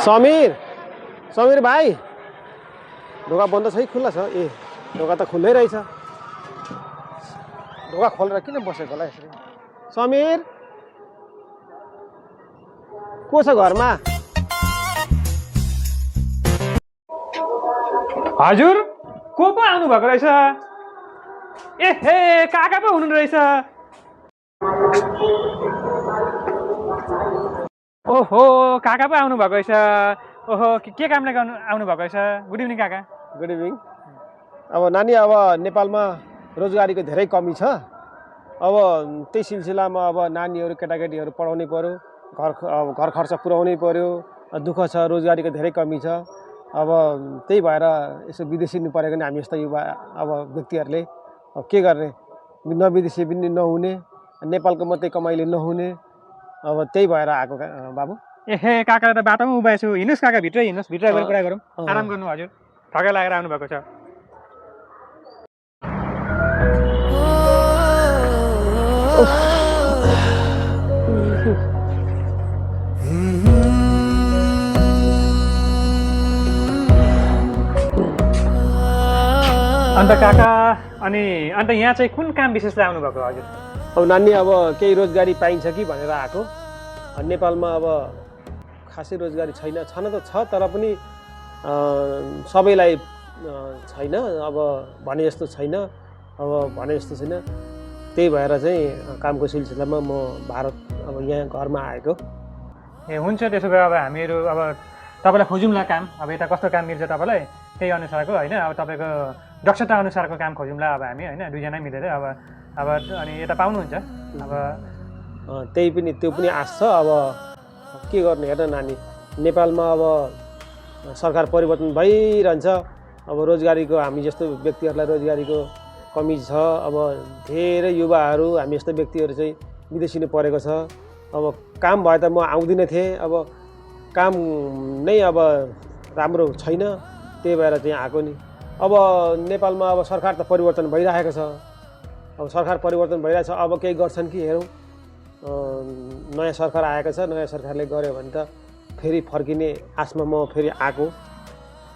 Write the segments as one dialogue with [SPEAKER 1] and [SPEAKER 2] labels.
[SPEAKER 1] समीर समीर भाइ ढोका बन्द छ कि खुल्ला छ ए ढोका त खुल्लै रहेछ ढोका खोलेर किन बसेको होला यसरी समीर को छ घरमा
[SPEAKER 2] हजुर को पो आउनु भएको रहेछ ए हे काका पो हुनु रहेछ ओहो काका पो आउनु भएको रहेछ ओहो के कामले आउनु भएको रहेछ गुड इभिनिङ काका
[SPEAKER 1] गुड इभिनिङ अब नानी अब नेपालमा रोजगारीको धेरै कमी छ अब त्यही सिलसिलामा अब नानीहरू केटाकेटीहरू पढाउनै पर्यो घर खर्च पुर्याउनै पर्यो दुःख छ रोजगारीको धेरै कमी छ अब त्यही भएर यसो विदेशी परेको नि हामी जस्तो युवा अब व्यक्तिहरूले के गर्ने नविदेशी पनि नहुने नेपालको मात्रै कमाइले नहुने अब त्यही भएर आएको बाबु
[SPEAKER 2] एहे काका त बाटोमा उभा छु हिँड्नुहोस् काका भित्रै हिँड्नुहोस् भित्र गएर कुरा गरौँ आराम गर्नु हजुर ठगा लागेर आउनु भएको छ अन्त काका अन्त यहाँ चाहिँ कुन काम विशेषले आउनु भएको हजुर
[SPEAKER 1] अब नानी अब केही रोजगारी पाइन्छ कि भनेर आएको नेपालमा अब खासै रोजगारी छैन छन त छ तर पनि सबैलाई छैन अब भने जस्तो छैन अब भने जस्तो छैन त्यही भएर चाहिँ कामको सिलसिलामा म भारत अब यहाँ घरमा आएको
[SPEAKER 2] ए हुन्छ त्यसो भए अब हामीहरू अब तपाईँलाई खोजौँला काम अब यता कस्तो काम मिल्छ तपाईँलाई त्यही अनुसारको होइन अब तपाईँको दक्षता अनुसारको काम खोजौँला अब हामी होइन दुईजना मिलेर अब अनि यता पाउनुहुन्छ अब
[SPEAKER 1] त्यही पनि त्यो पनि आश छ अब के गर्ने हेर नानी नेपालमा अब सरकार परिवर्तन भइरहन्छ अब रोजगारीको हामी जस्तो व्यक्तिहरूलाई रोजगारीको कमी छ अब धेरै युवाहरू हामी जस्तो व्यक्तिहरू चाहिँ विदेशी नै परेको छ अब काम भए त म आउँदिनँ थिएँ अब काम नै अब राम्रो छैन त्यही भएर चाहिँ आएको नि अब नेपालमा अब सरकार त परिवर्तन भइरहेको छ अब सरकार परिवर्तन भइरहेछ अब केही गर्छन् कि हेरौँ नयाँ सरकार आएको छ नयाँ सरकारले गर्यो भने त फेरि फर्किने आशमा म फेरि आएको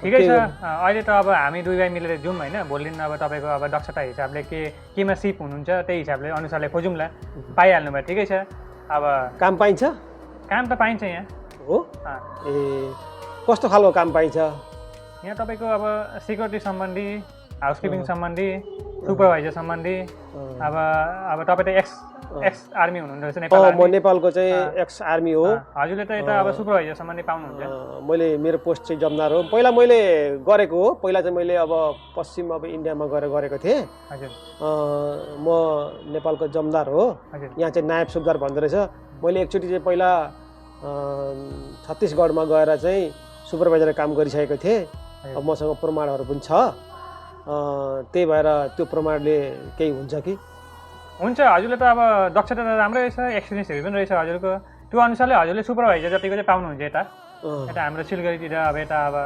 [SPEAKER 2] ठिकै छ अहिले त अब हामी दुई भाइ मिलेर जाउँ होइन भोलि दिन अब तपाईँको अब दक्षता हिसाबले केमा सिप हुनुहुन्छ त्यही हिसाबले अनुसारले खोजौँला पाइहाल्नु भयो ठिकै छ अब
[SPEAKER 1] काम पाइन्छ
[SPEAKER 2] काम त पाइन्छ यहाँ
[SPEAKER 1] हो ए कस्तो खालको काम पाइन्छ
[SPEAKER 2] यहाँ तपाईँको अब सिक्युरिटी सम्बन्धी हाउसकिपिङ सम्बन्धी सुपरभाइजर सम्बन्धी अब तपाईँ त एक्स आर्मी हुनुहुँदो रहेछ नेपाल
[SPEAKER 1] म नेपालको चाहिँ एक्स आर्मी हो
[SPEAKER 2] हजुरले त यता अब सुपरभाइजर सम्बन्धी पाउनुहुन्छ
[SPEAKER 1] मैले मेरो पोस्ट चाहिँ जमदार हो पहिला मैले गरेको हो पहिला चाहिँ मैले अब पश्चिम अब इन्डियामा गएर गरेको थिएँ
[SPEAKER 2] हजुर
[SPEAKER 1] म नेपालको जमदार हो यहाँ चाहिँ नायब सुबदार भन्दो रहेछ मैले एकचोटि चाहिँ पहिला छत्तिसगढमा गएर चाहिँ सुपरभाइजर काम गरिसकेको थिएँ अब मसँग प्रमाणहरू पनि छ त्यही भएर त्यो प्रमाणले केही हुन्छ कि
[SPEAKER 2] हुन्छ हजुरले त अब दक्षता त राम्रै रहेछ एक्सपिरियन्सहरू पनि रहेछ हजुरको त्यो अनुसारले हजुरले सुपरभाइजर जतिको चाहिँ पाउनुहुन्छ यता हाम्रो सिलगढीतिर अब यता अब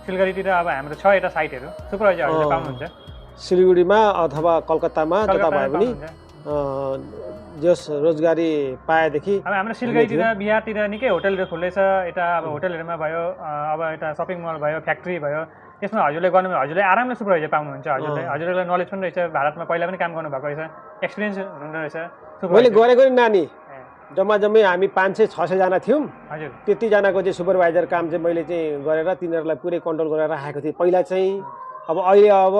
[SPEAKER 2] सिलगढीतिर अब हाम्रो छ यता साइटहरू सुपरभाइजर हजुरले पाउनुहुन्छ
[SPEAKER 1] सिलगढीमा अथवा कलकत्तामा जता भए पनि जस रोजगारी पाएदेखि
[SPEAKER 2] अब हाम्रो सिलगढीतिर बिहारतिर निकै होटलहरू खुल्दैछ यता अब होटलहरूमा भयो अब यता सपिङ मल भयो फ्याक्ट्री भयो त्यसमा हजुरले गर्नुभयो हजुरले आरामले सुपरभाइजर पाउनुहुन्छ हजुरलाई नलेज पनि रहेछ भारतमा पहिला पनि काम गर्नुभएको रहेछ एक्सपिरियन्स हुनुहुँदो रहेछ
[SPEAKER 1] मैले गरेको नि नानी जम्मै हामी 500-600 जना थियौँ
[SPEAKER 2] हजुर
[SPEAKER 1] त्यतिजनाको चाहिँ सुपरभाइजर काम चाहिँ मैले चाहिँ गरेर तिनीहरूलाई पुरै कन्ट्रोल गरेर राखेको थिएँ पहिला चाहिँ अब अहिले अब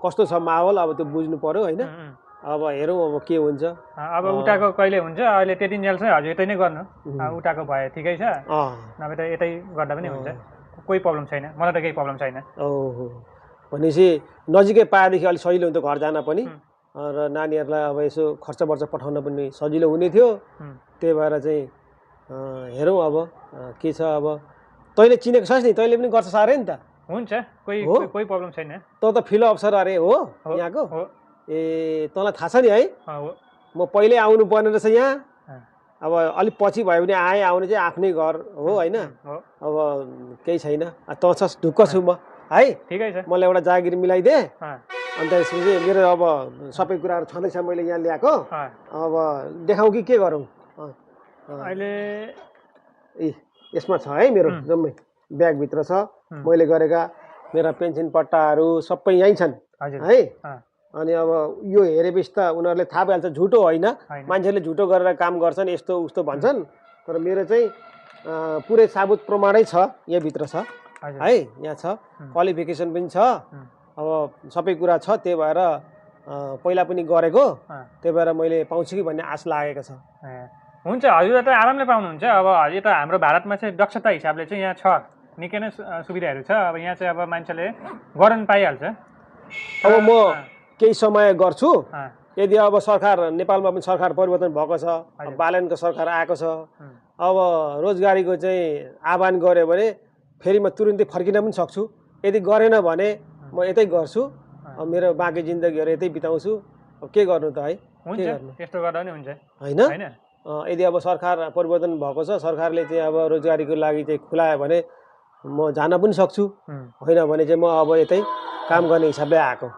[SPEAKER 1] कस्तो छ माहौल अब त्यो बुझ्नु पर्यो होइन अब हेरौँ अब के हुन्छ
[SPEAKER 2] अब उठाको कहिले हुन्छ अहिले त्यति जेल चाहिँ हजुर यतै नै गर्नु उठाको भए ठिकै छ नभए त यतै गर्दा पनि हुन्छ कोही प्रब्लम छैन मलाई त केही प्रब्लम छैन
[SPEAKER 1] ओहो भनेपछि नजिकै पाएदेखि अलिक सजिलो हुन्थ्यो घर जान पनि र नानीहरूलाई अब यसो खर्च वर्च पठाउन पनि सजिलो हुने थियो त्यही भएर चाहिँ हेरौँ अब के छ अब तैँले चिनेको छस् नि तैँले पनि गर्छ साह्रै नि त
[SPEAKER 2] हुन्छ कोही प्रब्लम छैन
[SPEAKER 1] त त फिल्ड अफसर अरे हो यहाँको ए तँलाई थाहा छ नि है म पहिल्यै आउनु पर्ने रहेछ यहाँ अब अलिक पछि भयो भने आउने चाहिँ आफ्नै घर हो होइन अब केही छैन त छस् ढुक्क छु म है
[SPEAKER 2] ठिकै छ
[SPEAKER 1] मलाई एउटा जागिर मिलाइदे अन्त यसपछि मेरो अब सबै कुराहरू छँदैछ मैले यहाँ ल्याएको अब देखाउँ कि के गरौँ
[SPEAKER 2] अहिले
[SPEAKER 1] यसमा छ है मेरो जम्मै ब्यागभित्र छ मैले गरेका मेरा पेन्सन पट्टाहरू सबै यहीँ छन् है अनि अब यो हेरेपछि त उनीहरूले थाहा भइहाल्छ झुटो होइन मान्छेले झुटो गरेर काम गर्छन् यस्तो उस्तो भन्छन् तर मेरो चाहिँ पुरै साबुत प्रमाणै छ यहाँभित्र छ है यहाँ छ क्वालिफिकेसन पनि छ अब सबै कुरा छ त्यही भएर पहिला पनि गरेको त्यही भएर मैले पाउँछु कि भन्ने आश लागेको छ
[SPEAKER 2] हुन्छ हजुर त आरामले पाउनुहुन्छ अब यो त हाम्रो भारतमा चाहिँ दक्षता हिसाबले चाहिँ यहाँ छ निकै नै सुविधाहरू छ अब यहाँ चाहिँ अब मान्छेले गर्न पाइहाल्छ
[SPEAKER 1] अब म केही समय गर्छु यदि अब सरकार नेपालमा पनि सरकार परिवर्तन भएको छ बालनको सरकार आएको छ अब रोजगारीको चाहिँ आह्वान गऱ्यो भने फेरि म तुरुन्तै फर्किन पनि सक्छु यदि गरेन भने म यतै गर्छु मेरो बाँकी जिन्दगीहरू यतै बिताउँछु अब के गर्नु त है
[SPEAKER 2] हुन्छ त्यस्तो गर्दा पनि हुन्छ
[SPEAKER 1] होइन यदि अब सरकार परिवर्तन भएको छ सरकारले चाहिँ अब रोजगारीको लागि चाहिँ खुलायो भने म जान पनि सक्छु होइन भने चाहिँ म अब यतै काम गर्ने हिसाबले आएको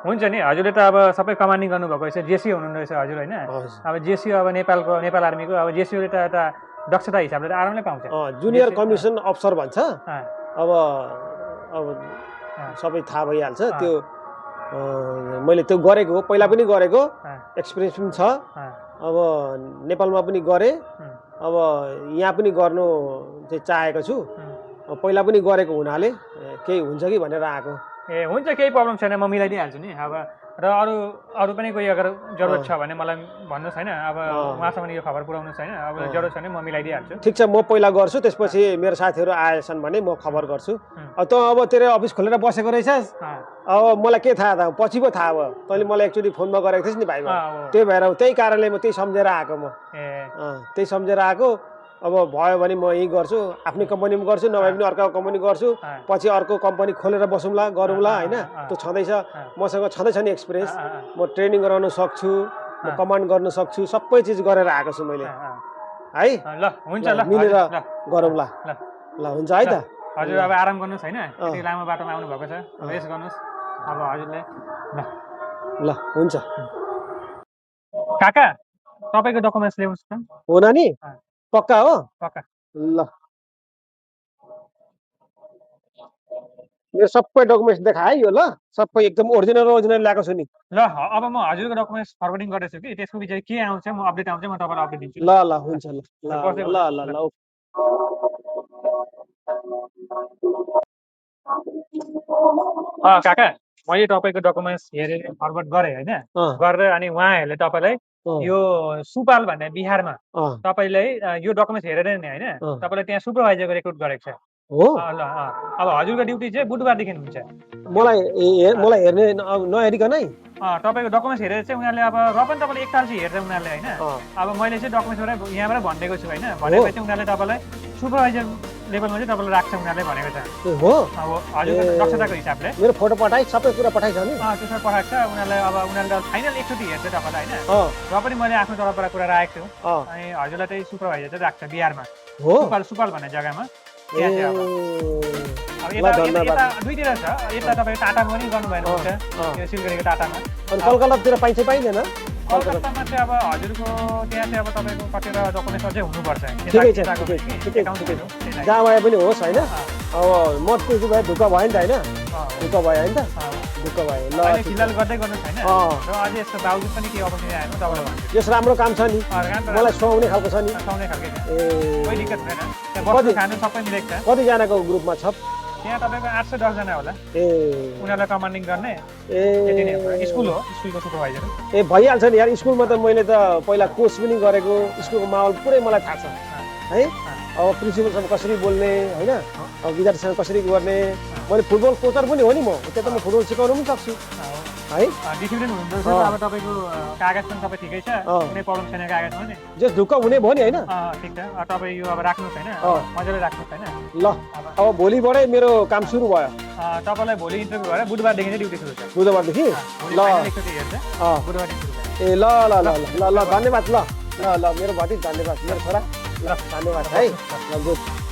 [SPEAKER 2] हुन्छ नि हजुरले त अब सबै कमान्डिङ गर्नुभएको रहेछ जेसी हुनुहुँदो रहेछ हजुर होइन अब जेसी अब नेपाल आर्मीको अब जेसीले त एउटा दक्षता हिसाबले त आरामले पाउँछ
[SPEAKER 1] जुनियर कमिसन अफसर भन्छ अब सबै थाहा भइहाल्छ त्यो मैले त्यो गरेको हो पहिला पनि गरेको एक्सपिरियन्स पनि छ अब नेपालमा पनि गरेँ अब यहाँ पनि गर्नु चाहिँ चाहेको छु पहिला पनि गरेको हुनाले केही हुन्छ कि भनेर आएको
[SPEAKER 2] हुन्छ केही प्रब्लम छैन म मिलाइदिइहाल्छु नि अब र अरू पनि कोही अगर जरुरत छ भने मलाई भन्नुहोस् होइन अब उहाँसँग यो खबर पुऱ्याउनुहोस् होइन अब जरुरत छ भने म मिलाइदिइहाल्छु
[SPEAKER 1] ठिक छ म पहिला गर्छु त्यसपछि मेरो साथीहरू आएछन् भने म खबर गर्छु त अब तेरो अफिस खोलेर बसेको रहेछस् अब मलाई के थाहा था पछि पो थाहा भयो तैँले मलाई एकचोटि फोनमा गरेको थिइस् नि भाइमा त्यही भएर त्यही कारणले म त्यही सम्झेर आएको म त्यही सम्झेर आएको अब भयो भने म यही गर्छु आफ्नै कम्पनीमा गर्छु नभए पनि अर्को कम्पनी गर्छु पछि अर्को कम्पनी खोलेर बसौँला गरौँला होइन त्यो छँदैछ मसँग छँदैछ नि एक्सपिरियन्स म ट्रेनिङ गराउन सक्छु म कमान्ड गर्न सक्छु सबै चिज गरेर आएको छु मैले है
[SPEAKER 2] ल हुन्छ ल
[SPEAKER 1] मिलेर गरौँला ल हुन्छ है त
[SPEAKER 2] हजुर अब आराम गर्नुहोस् होइन यति लामो बाटोमा आउनु भएको छ रेस्ट गर्नुहोस् अब हजुरले
[SPEAKER 1] ल हुन्छ
[SPEAKER 2] काका तपाईँको डकुमेन्ट्स ल्याउनुहोस् त
[SPEAKER 1] हो नानी पक्का हो
[SPEAKER 2] पक्का
[SPEAKER 1] ल मेरो सबै डकुमेन्ट्स देखा है यो ल सबै एकदम ओरिजिनल ल्याएको छु नि
[SPEAKER 2] ल अब म हजुरको डकुमेन्ट्स फरवर्डिङ गर्दैछु कि त्यसको पछि के आउँछ म अपडेट आउँछ म तपाईँलाई अपडेट दिन्छु
[SPEAKER 1] ल ल हुन्छ ल ल ल ल
[SPEAKER 2] काका मैले तपाईँको डकुमेन्ट्स हेरेर फरवर्ड गरेँ होइन गरेर अनि उहाँहरूले तपाईँलाई यो सुपाल भन्ने बिहारमा तपाईँले यो डकुमेन्ट्स हेरेर नि होइन तपाईँलाई त्यहाँ सुपरभाइजरको रेक्रुट गरेको छ
[SPEAKER 1] हो
[SPEAKER 2] ल अब हजुरको ड्युटी चाहिँ बुधबारदेखि हुन्छ
[SPEAKER 1] मलाई हेर्ने नहेरिकनै
[SPEAKER 2] तपाईँको डकुमेन्ट्स हेरेर चाहिँ उनीहरूले अब र पनि तपाईँले एक साल चाहिँ हेर्छ उनीहरूले होइन अब मैले चाहिँ डकुमेन्ट्सबाट यहाँबाट भनिदिएको छु होइन भनेपछि चाहिँ उनीहरूले तपाईँलाई सुपरभाइजर लेभलमा चाहिँ तपाईँलाई राख्छ उनीहरूले भनेको छ
[SPEAKER 1] हो
[SPEAKER 2] अब हजुरको दक्षताको हिसाबले
[SPEAKER 1] मेरो फोटो पठाइ सबै कुरा पठाइछ नि
[SPEAKER 2] त्यसमा पठाएको छ उनीहरूले अब उनीहरूले फाइनल एकचोटि हेर्छ तपाईँलाई होइन र पनि मैले आफ्नो तर्फबाट कुरा राखेको छु अनि हजुरलाई चाहिँ सुपरभाइजर चाहिँ राख्छ बिहारमा सुपाल भन्ने जग्गामा दुईतिर छ यता तपाईँ टाटामा पनि गर्नु भएन हुन्छ यो सिलगढीको टाटामा
[SPEAKER 1] कलकत्तातिर पाइँदैन
[SPEAKER 2] कलकत्तामा चाहिँ अब हजुरको त्यहाँ चाहिँ अब तपाईँको कतिवटा डकुमेन्ट्स अझै हुनुपर्छ
[SPEAKER 1] जहाँ भए पनि होस् होइन अब म त्यसो भए ढुक्क भयो नि त होइन ढुक्क भयो होइन त ढुक्क भयो ल
[SPEAKER 2] फिलहाल गर्दै गर्नुहोस् होइन र अझै यस्तो बाउजू पनि केही अपर्च्युनिटी आएन तपाईँलाई भन्छु
[SPEAKER 1] यस राम्रो काम छ नि मलाई सुहाउने खालको छ नि
[SPEAKER 2] सुहाउने खालको कोही दिक्कत छैन त्यहाँ बस्नु खानु सबै मिलेको छ
[SPEAKER 1] कतिजनाको ग्रुपमा छ
[SPEAKER 2] त्यहाँ तपाईँको 810 जना होला उनीहरूलाई कमान्डिङ गर्ने स्कुल हो स्कुलको सुपरभाइजर
[SPEAKER 1] भइहाल्छ नि यार स्कुलमा त मैले त पहिला कोच पनि गरेको स्कुलको माहौल पुरै मलाई थाहा छ है अब प्रिन्सिपलसँग कसरी बोल्ने होइन अब विद्यार्थीसँग कसरी गर्ने मैले फुटबल कोचर पनि हो नि म त्यहाँ त म फुटबल सिकाउनु पनि सक्छु है
[SPEAKER 2] डिसिप्लिन हुनुहुन्छ अब तपाईँको कागज पनि सबै ठिकै छ कुनै प्रब्लम छैन कागजमा नि
[SPEAKER 1] जस ढुक्क हुने भयो नि होइन
[SPEAKER 2] ठिक छ तपाईँ यो अब राख्नुहोस् होइन मजाले राख्नुहोस् होइन
[SPEAKER 1] ल अब भोलिबाटै मेरो काम सुरु भयो
[SPEAKER 2] तपाईँलाई भोलि इन्टरभ्यू भएर बुधबारदेखि नै ड्युटी सुरु छ
[SPEAKER 1] बुधबारदेखि ल ए ल ल ल ल ल धन्यवाद ल ल ल मेरो भति धन्यवाद मेरो छोरा ल धन्यवाद है ल गुड